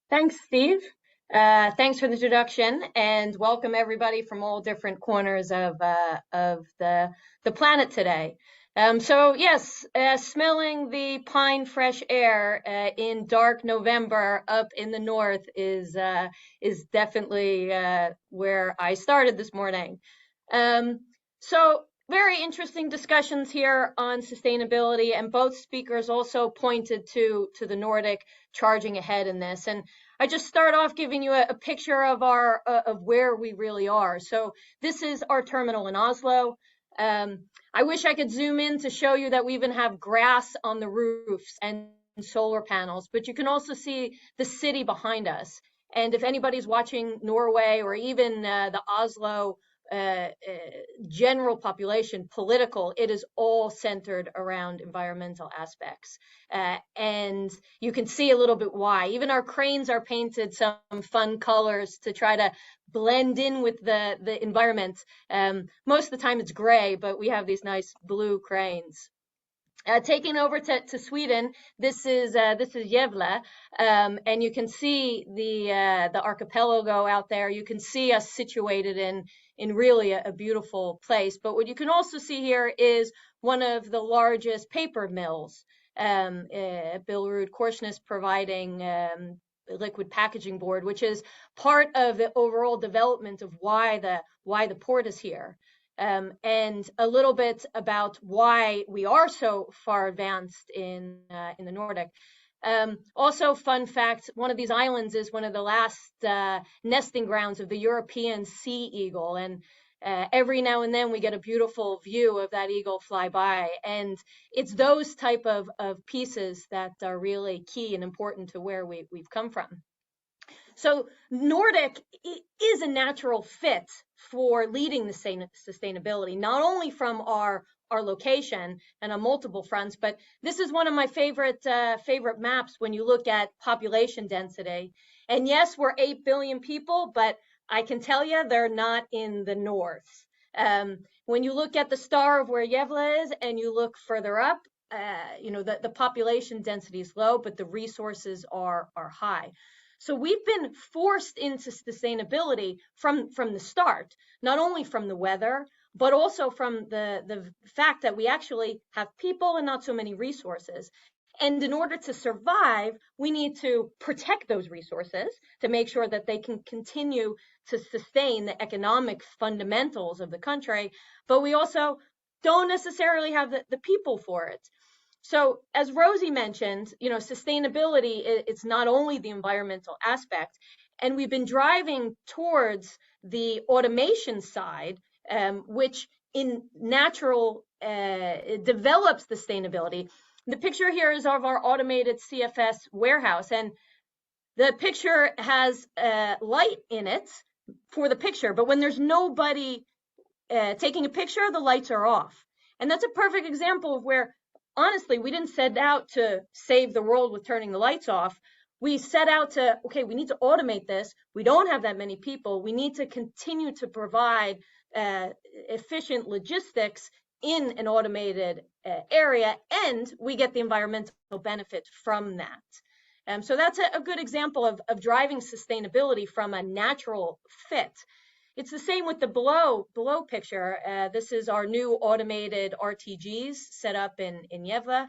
Thanks, Steve. Thanks for the introduction, and welcome everybody from all different corners of the planet today. So yes, smelling the pine fresh air in dark November up in the north is definitely where I started this morning. Um, so very interesting discussions here on sustainability, and both speakers also pointed to the Nordic charging ahead in this. And I just start off giving you a picture of our of where we really are. So this is our terminal in Oslo. Um, I wish I could zoom in to show you that we even have grass on the roofs and solar panels, but you can also see the city behind us. And if anybody's watching Norway or even the Oslo uh, uh, general population, political, it is all centered around environmental aspects. And you can see a little bit why. Even our cranes are painted some fun colors to try to blend in with the environment. Most of the time it's gray, but we have these nice blue cranes. Taking over to Sweden, this is Gävle, and you can see the archipelago out there. You can see us situated in really a beautiful place. But what you can also see here is one of the largest paper mills. Billerud Korsnäs providing liquid packaging board, which is part of the overall development of why the port is here. And a little bit about why we are so far advanced in the Nordic. Also, fun fact: one of these islands is one of the last nesting grounds of the European sea eagle, and every now and then we get a beautiful view of that eagle fly by. And it's those type of pieces that are really key and important to where we've come from. So Nordic is a natural fit for leading the sustainability, not only from our location and on multiple fronts, but this is one of my favorite maps when you look at population density. And yes, we're 8 billion people, but I can tell you they're not in the north. When you look at the star of where Gävle is and you look further up, the population density is low, but the resources are high. So we've been forced into sustainability from the start, not only from the weather, but also from the fact that we actually have people and not so many resources. And in order to survive, we need to protect those resources to make sure that they can continue to sustain the economic fundamentals of the country. But we also don't necessarily have the people for it. So as Rosie mentioned, sustainability, it's not only the environmental aspect, and we've been driving towards the automation side, which in natural develops sustainability. The picture here is of our automated CFS warehouse, and the picture has light in it for the picture, but when there's nobody taking a picture, the lights are off. And that's a perfect example of where, honestly, we didn't set out to save the world with turning the lights off. We set out to, okay, we need to automate this. We don't have that many people. We need to continue to provide efficient logistics in an automated area, and we get the environmental benefit from that. So that's a good example of driving sustainability from a natural fit. It's the same with the below picture. This is our new automated RTGs set up in Gävle,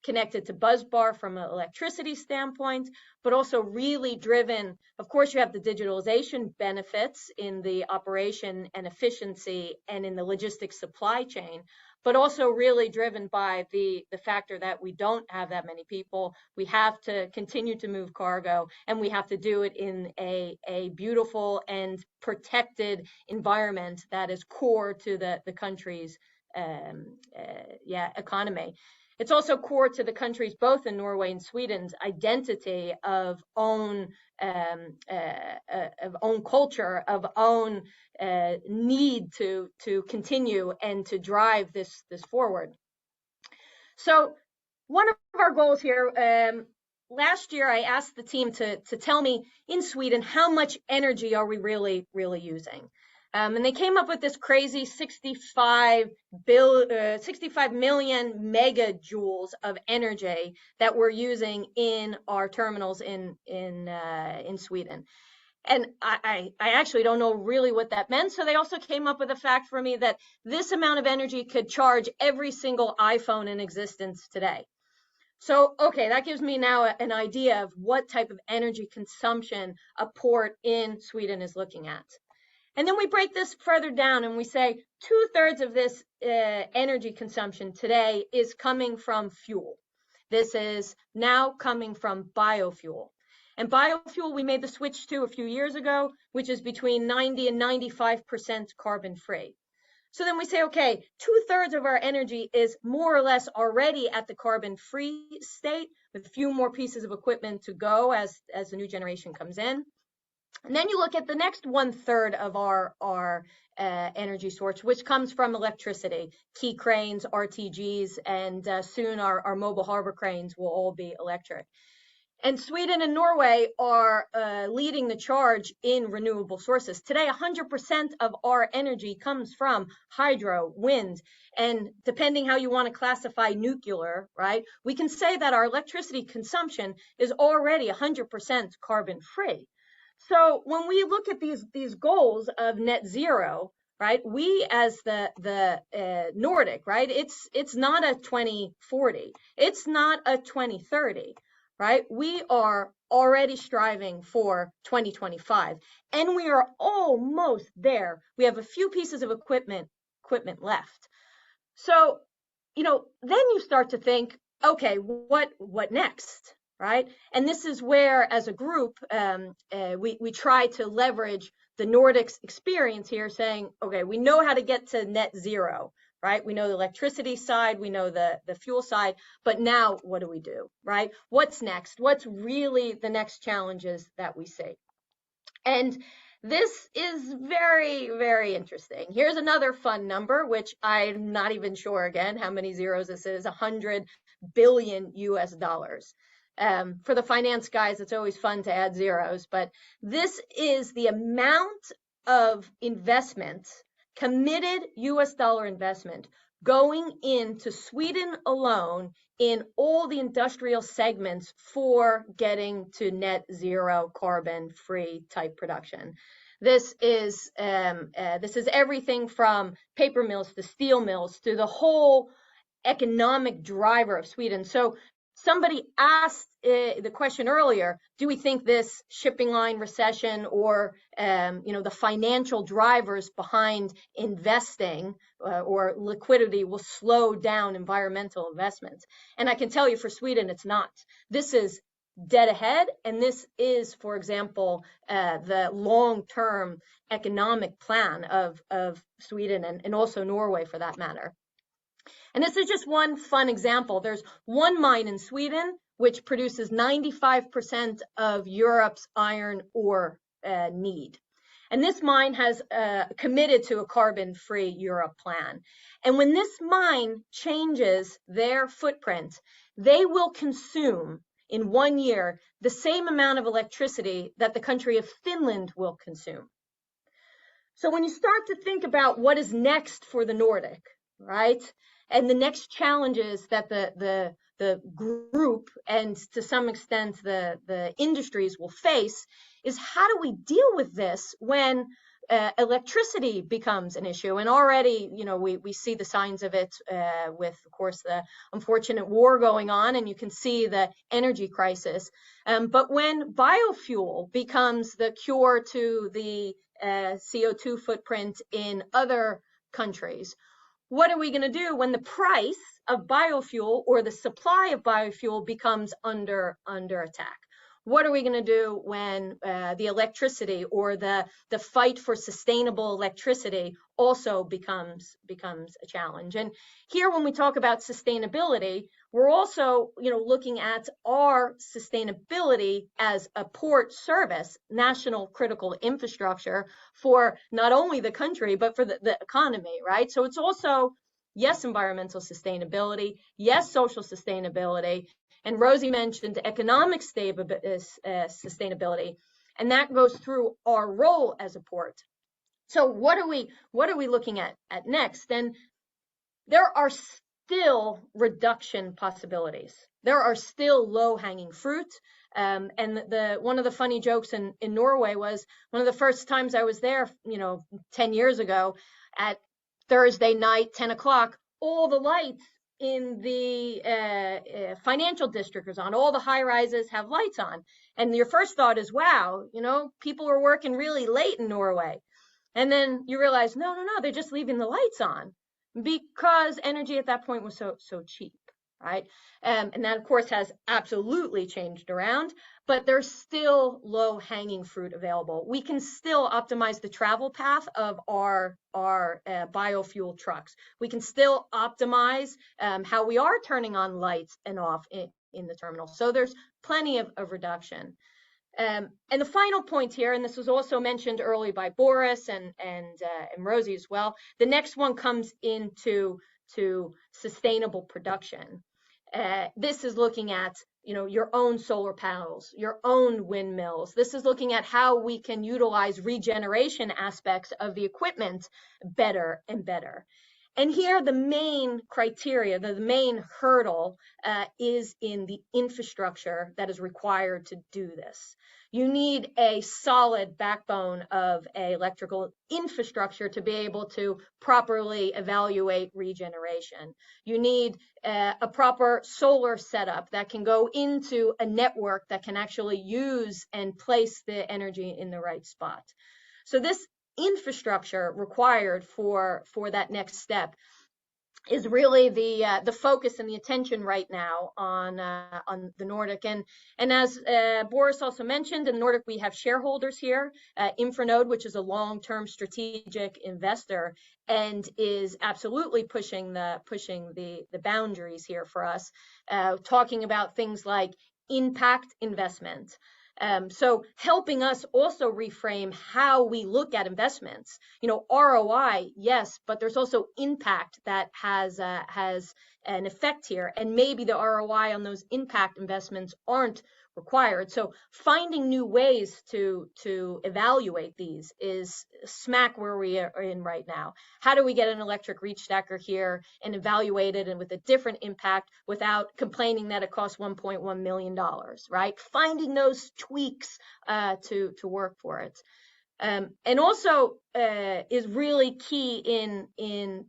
connected to Buzzbar from an electricity standpoint, but also really driven. Of course, you have the digitalization benefits in the operation and efficiency and in the logistics supply chain, but also really driven by the factor that we don't have that many people. We have to continue to move cargo, and we have to do it in a beautiful and protected environment that is core to the country's economy. It's also core to the countries, both in Norway and Sweden's identity of own culture, of own need to continue and to drive this forward. So one of our goals here, last year I asked the team to tell me in Sweden how much energy are we really using. And they came up with this crazy 65 million megajoules of energy that we're using in our terminals in Sweden. And I actually don't know really what that meant. So they also came up with a fact for me that this amount of energy could charge every single iPhone in existence today. So, okay, that gives me now an idea of what type of energy consumption a port in Sweden is looking at. And then we break this further down and we say 2/3 of this energy consumption today is coming from fuel. This is now coming from biofuel. And biofuel, we made the switch to a few years ago, which is between 90 and 95% carbon free. So then we say, okay, 2/3 of our energy is more or less already at the carbon free state with a few more pieces of equipment to go as the new generation comes in. And then you look at the next 1/3 of our energy source, which comes from electricity, key cranes, RTGs, and soon our mobile harbor cranes will all be electric. And Sweden and Norway are leading the charge in renewable sources. Today, 100% of our energy comes from hydro, wind, and depending how you want to classify nuclear, right? We can say that our electricity consumption is already 100% carbon free. So when we look at these goals of net zero, right? We as the Nordic, right? It's not a 2040. It's not a 2030, right? We are already striving for 2025, and we are almost there. We have a few pieces of equipment left. So, then you start to think, okay, what next? Right? And this is where, as a group, we try to leverage the Nordics experience here, saying, okay, we know how to get to net zero, right? We know the electricity side, we know the fuel side, but now what do we do, right? What's next? What's really the next challenges that we see? And this is very, very interesting. Here's another fun number, which I'm not even sure again how many zeros this is, 100 billion US dollars. For the finance guys, it's always fun to add zeros, but this is the amount of investment, committed US dollar investment, going into Sweden alone in all the industrial segments for getting to net zero carbon free type production. This is everything from paper mills to steel mills to the whole economic driver of Sweden. So somebody asked the question earlier, do we think this shipping line recession or the financial drivers behind investing or liquidity will slow down environmental investments? And I can tell you for Sweden, it's not. This is dead ahead, and this is, for example, the long-term economic plan of Sweden and also Norway for that matter. And this is just one fun example. There's one mine in Sweden which produces 95% of Europe's iron ore need. And this mine has committed to a carbon-free Europe plan. And when this mine changes their footprint, they will consume in 1 year the same amount of electricity that the country of Finland will consume. So when you start to think about what is next for the Nordic, right? And the next challenges that the group and to some extent the industries will face is how do we deal with this when electricity becomes an issue? And already, we see the signs of it with, of course, the unfortunate war going on, and you can see the energy crisis. But when biofuel becomes the cure to the CO2 footprint in other countries, what are we going to do when the price of biofuel or the supply of biofuel becomes under attack? What are we going to do when the electricity or the fight for sustainable electricity also becomes a challenge? And here, when we talk about sustainability, we're also looking at our sustainability as a port service, national critical infrastructure for not only the country but for the economy, right? So it's also, yes, environmental sustainability, yes, social sustainability. And Rosie mentioned economic sustainability, and that goes through our role as a port. So what are we looking at next? And there are still reduction possibilities. There are still low-hanging fruit. And one of the funny jokes in Norway was one of the first times I was there, 10 years ago, at Thursday night, 10 o'clock, all the lights in the financial district is on. All the high rises have lights on. And your first thought is, wow, people are working really late in Norway. And then you realize, no, they're just leaving the lights on because energy at that point was so cheap, right? And that, of course, has absolutely changed around, but there's still low-hanging fruit available. We can still optimize the travel path of our biofuel trucks. We can still optimize how we are turning on lights and off in the terminal. So there's plenty of reduction. And the final point here, and this was also mentioned early by Boris and Rosie as well, the next one comes into sustainable production. This is looking at your own solar panels, your own windmills. This is looking at how we can utilize regeneration aspects of the equipment better and better. And here the main criteria, the main hurdle is in the infrastructure that is required to do this. You need a solid backbone of an electrical infrastructure to be able to properly evaluate regeneration. You need a proper solar setup that can go into a network that can actually use and place the energy in the right spot. So this infrastructure required for that next step is really the focus and the attention right now on the Nordic. And as Boris also mentioned, in Nordic we have shareholders here, Infranode, which is a long-term strategic investor and is absolutely pushing the boundaries here for us, talking about things like impact investment. So helping us also reframe how we look at investments. ROI, yes, but there's also impact that has an effect here, and maybe the ROI on those impact investments aren't required. So finding new ways to evaluate these is smack where we are in right now. How do we get an electric reach stacker here and evaluate it and with a different impact without complaining that it costs $1.1 million, right? Finding those tweaks to work for it. And also is really key in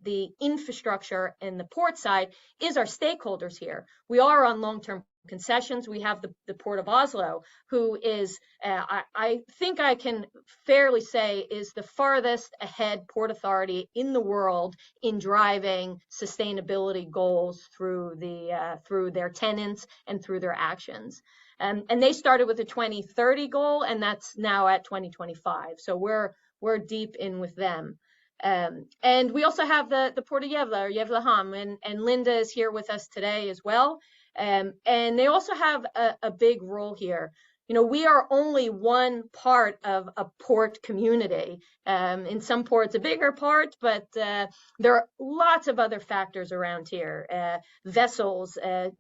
the infrastructure and the port side is our stakeholders here. We are on long-term concessions. We have the Port of Oslo, who is, I think I can fairly say, is the farthest ahead port authority in the world in driving sustainability goals through their tenants and through their actions. And they started with a 2030 goal, and that's now at 2025. So we're deep in with them. And we also have the Port of Gävle, or Gävlehamn, and Linda is here with us today as well. And they also have a big role here. We are only one part of a port community. In some ports, a bigger part, but there are lots of other factors around here, vessels,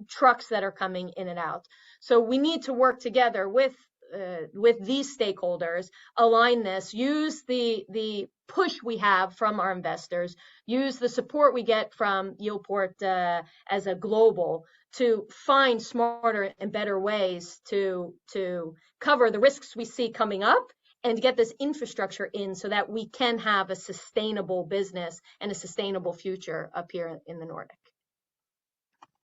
trucks that are coming in and out. So we need to work together with these stakeholders, align this, use the push we have from our investors, use the support we get from Yilport as a global to find smarter and better ways to cover the risks we see coming up and get this infrastructure in so that we can have a sustainable business and a sustainable future up here in the Nordic.